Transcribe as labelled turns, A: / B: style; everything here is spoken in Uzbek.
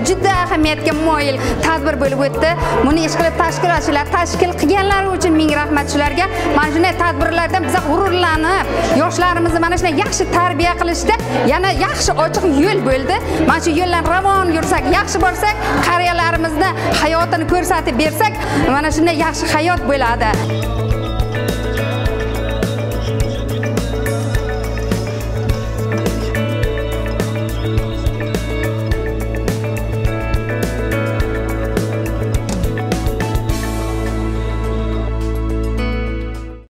A: juda ahamiyatga moyil tadbir bo'lib o'tdi. Buni ish qilib tashkilotchilar tashkil qilganlari uchun ming rahmat shularga. Mana shunday tadbirlardan biz g'ururlanib, yoshlarimizni mana shunday yaxshi tarbiya qilishda yana yaxshi ochiq yo'l bo'ldi. Mana shu yo'ldan ravon yursak, yaxshi bo'lsak, qariyalarimizni hayotini ko'rsatib bersak, mana shunday yaxshi hayot bo'ladi.